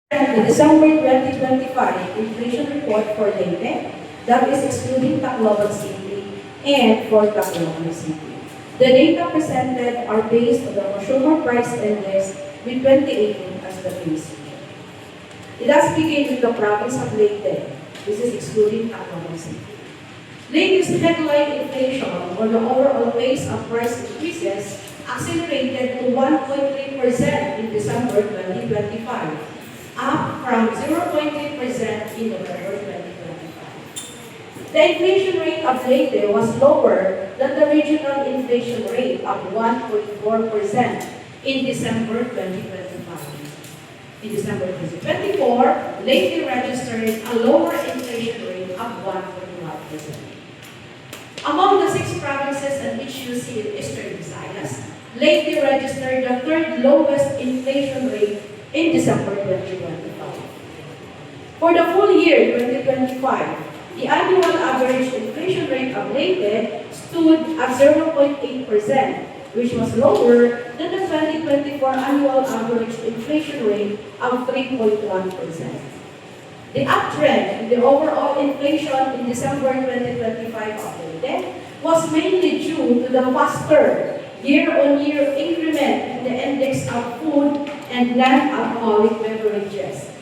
The December 2025 inflation report for Leyte, that is excluding Tacloban City and for Tacloban City. The data presented are based on the Consumer Price Index with 2018 as the base year. Let us begin with the province of Leyte. This is excluding Tacloban City. Leyte's headline inflation, or the overall pace of price increases, accelerated to 1.3% in December 2025, up from 0.8% in November 2025. The inflation rate of Leyte was lower than the regional inflation rate of 1.4% in December 2025. In December 2024, Leyte registered a lower inflation rate of 1.1%. Among the 6 provinces and HUC in Eastern Visayas, Leyte registered the third lowest inflation rate in December 2025. For the full year 2025, the annual average inflation rate of Leyte stood at 0.8%, which was lower than the 2024 annual average inflation rate of 3.1%. The uptrend in the overall inflation in December 2025 of Leyte was mainly due to the faster year-on-year increment in the index of food and non-alcoholic beverages,